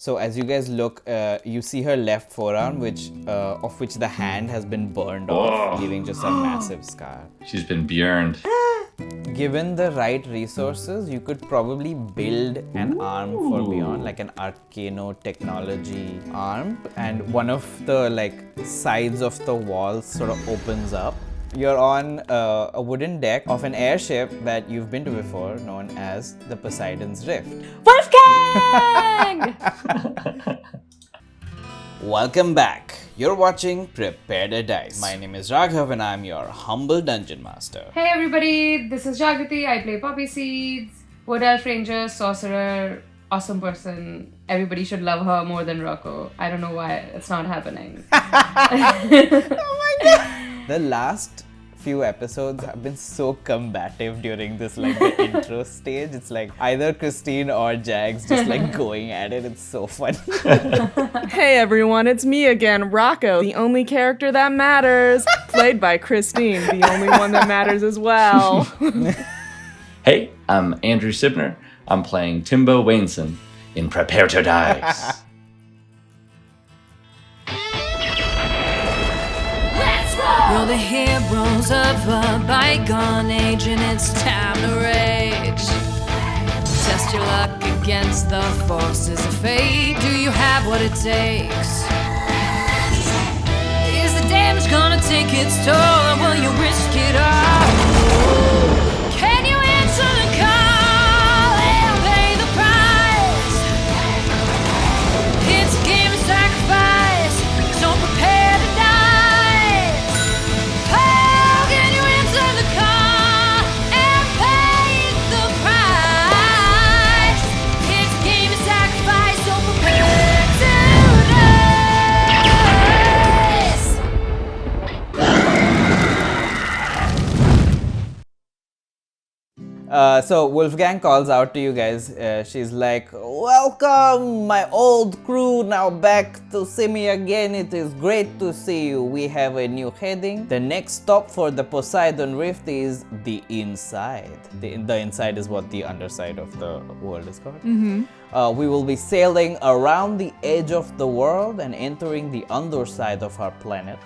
So as you guys look, you see her left forearm, of which the hand has been burned off, leaving just a massive scar. She's been burned. Given the right resources, you could probably build an arm for Beyond, like an Arcano technology arm, and one of the sides of the wall sort of opens up. You're on a wooden deck of an airship that you've been to before, known as the Poseidon's Rift. Wolfgang! Welcome back. You're watching Prepare the Dice. My name is Raghav and I'm your humble dungeon master. Hey everybody, this is Jagrati. I play Poppy Seeds, Wood Elf Ranger, Sorcerer, awesome person. Everybody should love her more than Rocco. I don't know why it's not happening. Oh my god! The last few episodes have been so combative during this the intro stage. It's like either Christine or Jags just going at it. It's so funny. Hey everyone, it's me again, Rocco, the only character that matters. Played by Christine, the only one that matters as well. Hey, I'm Andrew Sibner. I'm playing Timbo Wainson in Prepare to Dice. You're the heroes of a bygone age and it's time to rage. Test your luck against the forces of fate. Do you have what it takes? Is the damage gonna take its toll or will you risk it all? Can you answer the call and pay the price? It's a game of sacrifice, so prepare to die. So Wolfgang calls out to you guys. She's like, "Welcome, my old crew, now back to see me again. It is great to see you. We have a new heading. The next stop for the Poseidon Rift is the inside. The inside is what the underside of the world is called. We will be sailing around the edge of the world and entering the underside of our planet.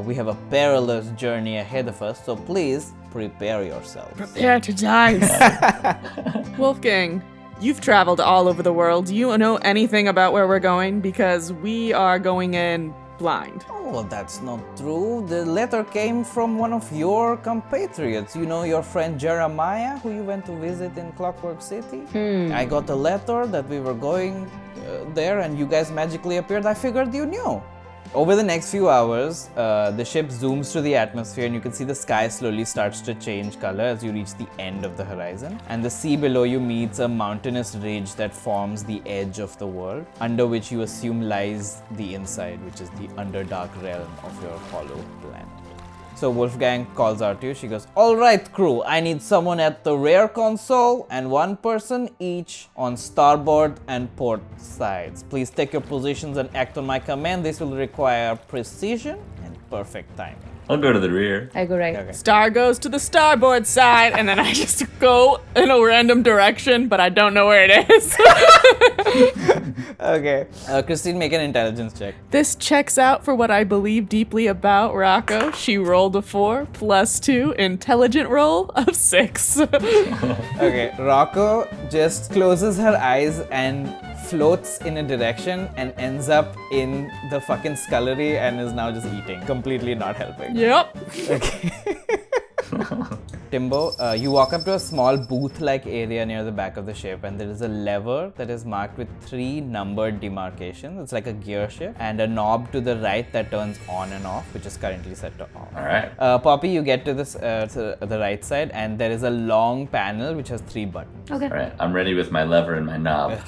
We have a perilous journey ahead of us, so please prepare yourselves." Prepare to dice. Wolfgang, you've traveled all over the world. Do you know anything about where we're going? Because we are going in blind. Oh, that's not true. The letter came from one of your compatriots. You know your friend Jeremiah, who you went to visit in Clockwork City? I got a letter that we were going there and you guys magically appeared. I figured you knew. Over the next few hours, the ship zooms through the atmosphere and you can see the sky slowly starts to change color as you reach the end of the horizon. And the sea below you meets a mountainous ridge that forms the edge of the world, under which you assume lies the inside, which is the underdark realm of your hollow planet. So Wolfgang calls out to you. She goes, "All right, crew, I need someone at the rear console and one person each on starboard and port sides. Please take your positions and act on my command. This will require precision and perfect timing." I'll go to the rear. I go right. Okay. Star goes to the starboard side, and then I just go in a random direction, but I don't know where it is. Okay. Christine, make an intelligence check. This checks out for what I believe deeply about Rocco. She rolled a 4 plus 2 intelligent roll of 6. Okay, Rocco just closes her eyes and floats in a direction and ends up in the fucking scullery and is now just eating, completely not helping. Yep. Okay. Timbo, you walk up to a small booth-like area near the back of the ship and there is a lever that is marked with 3 numbered demarcations. It's like a gear shift, and a knob to the right that turns on and off, which is currently set to off. All right. Poppy, you get to this to the right side and there is a long panel which has 3 buttons. Okay. All right. I'm ready with my lever and my knob.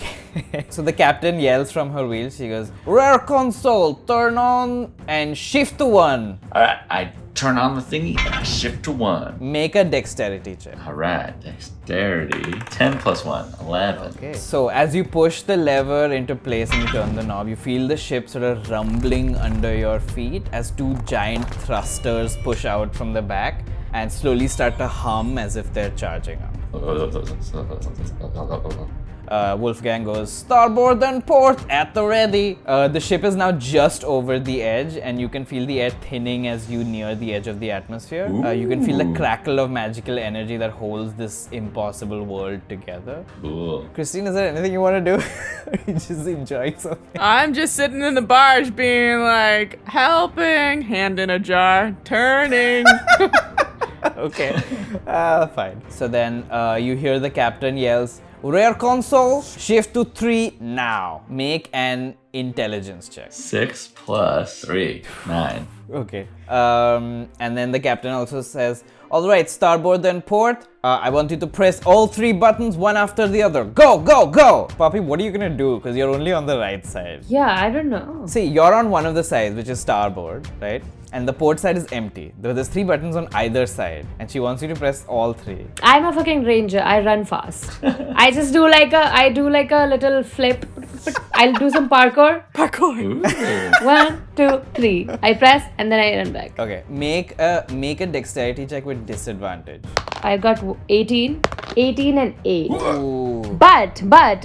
So the captain yells from her wheel. She goes, "Rear console, turn on and shift to 1. All right. I turn on the thingy and I shift to 1. Make a dexterity check." All right. Dexterity. 10 plus 1. 11. Okay. So as you push the lever into place and you turn the knob, you feel the ship sort of rumbling under your feet as 2 giant thrusters push out from the back and slowly start to hum as if they're charging up. Wolfgang goes, starboard and port at the ready. The ship is now just over the edge, and you can feel the air thinning as you near the edge of the atmosphere. You can feel the crackle of magical energy that holds this impossible world together. Cool. Christine, is there anything you want to do? Are you just enjoying something? I'm just sitting in the barge being like, helping, hand in a jar, turning. Okay, fine. So then you hear the captain yells, rear console, shift to 3 now. Make an intelligence check. 6 plus 3, 9. Okay. And then the captain also says, all right, starboard and port. I want you to press all 3 buttons one after the other. Go, go, go! Poppy, what are you gonna do? Because you're only on the right side. Yeah, I don't know. See, you're on one of the sides, which is starboard, right? And the port side is empty. There's 3 buttons on either side, and she wants you to press all 3. I'm a fucking ranger. I run fast. I just do like a little flip. I'll do some parkour. Parkour. Ooh. 1, 2, 3. I press and then I run back. Okay, make a dexterity check with disadvantage. I got 18 and 8. Ooh. But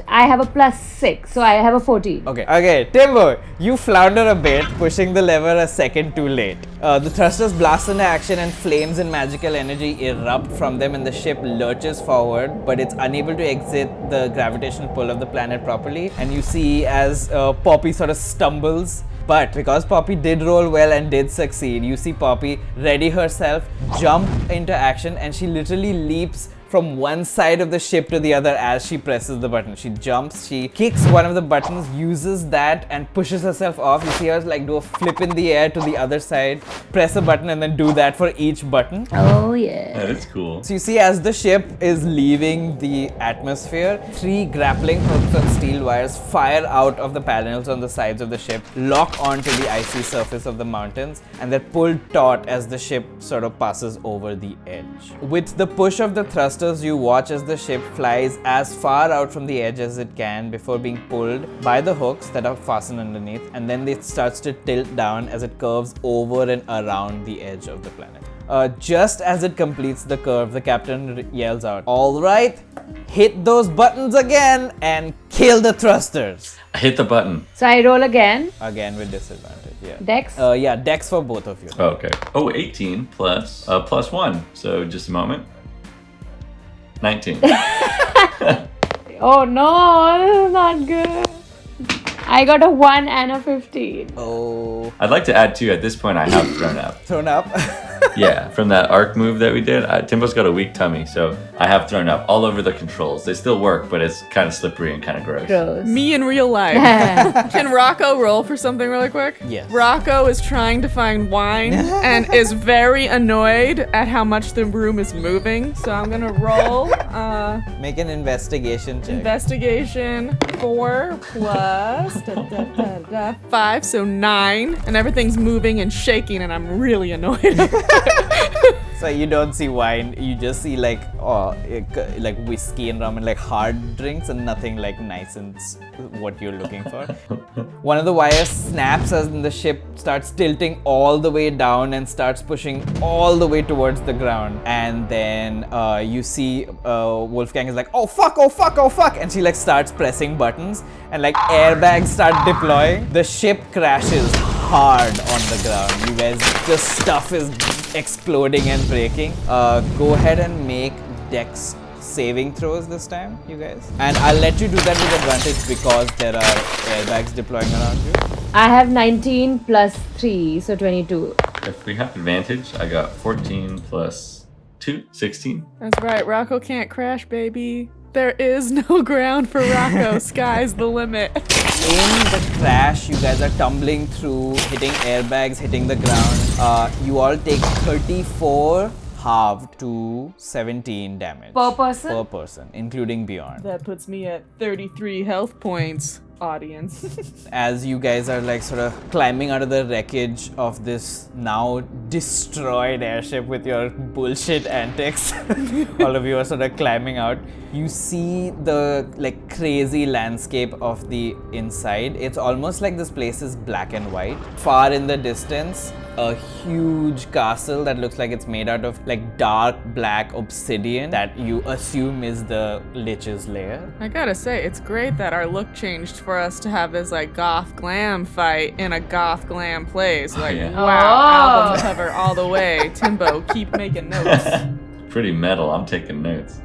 I have a +6, so I have a 14. Okay, Timbo, you flounder a bit, pushing the lever a second too late. The thrusters blast into action and flames and magical energy erupt from them, and the ship lurches forward, but it's unable to exit the gravitational pull of the planet properly. And you see as Poppy sort of stumbles. But because Poppy did roll well and did succeed, you see Poppy ready herself, jump into action, and she literally leaps from one side of the ship to the other as she presses the button. She jumps, she kicks one of the buttons, uses that and pushes herself off. You see her like do a flip in the air to the other side, press a button and then do that for each button. Oh yeah. That is cool. So you see as the ship is leaving the atmosphere, 3 grappling hooks on steel wires fire out of the panels on the sides of the ship, lock onto the icy surface of the mountains, and they're pulled taut as the ship sort of passes over the edge. With the push of the thrusters, you watch as the ship flies as far out from the edge as it can before being pulled by the hooks that are fastened underneath, and then it starts to tilt down as it curves over and around the edge of the planet. Just as it completes the curve, the captain yells out, all right, hit those buttons again and kill the thrusters. I hit the button. So I roll again. Again with disadvantage, yeah. Dex? Yeah, dex for both of you. Okay. Oh, 18 plus 1. So just a moment. 19. Oh no, this is not good. I got a 1 and a 15. Oh. I'd like to add too, at this point I have thrown up. Thrown up? Yeah, from that arc move that we did, Timbo's got a weak tummy, so I have thrown up all over the controls. They still work, but it's kind of slippery and kind of gross. Gross. Me in real life. Can Rocco roll for something really quick? Yes. Rocco is trying to find wine and is very annoyed at how much the room is moving. So I'm gonna roll Make an investigation check. investigation 4 plus 5, so 9, and everything's moving and shaking, and I'm really annoyed. So you don't see wine, you just see like whiskey and rum and like hard drinks and nothing like nice and what you're looking for. One of the wires snaps as the ship starts tilting all the way down and starts pushing all the way towards the ground. And then you see Wolfgang is like, oh fuck, oh fuck, oh fuck, and she like starts pressing buttons and like airbags start deploying. The ship crashes hard on the ground. You guys, the stuff is exploding and breaking. Go ahead and make dex saving throws this time, you guys. And I'll let you do that with advantage because there are airbags deploying around you. I have 19 plus 3, so 22. If we have advantage, I got 14 plus 2, 16. That's right, Rocco can't crash, baby. There is no ground for Rocco. Sky's the limit. In the crash, you guys are tumbling through, hitting airbags, hitting the ground. You all take 34 halved to 17 damage. Per person? Per person, including Bjorn. That puts me at 33 health points. audience. As you guys are like sort of climbing out of the wreckage of this now destroyed airship with your bullshit antics, all of you are sort of climbing out. You see the like crazy landscape of the inside. It's almost like this place is black and white. Far in the distance, a huge castle that looks like it's made out of like dark black obsidian that you assume is the Lich's lair. I gotta say, it's great that our look changed for us to have this like goth glam fight in a goth glam place. Like, yeah. wow, album cover all the way. Timbo, keep making notes. Pretty metal. I'm taking notes.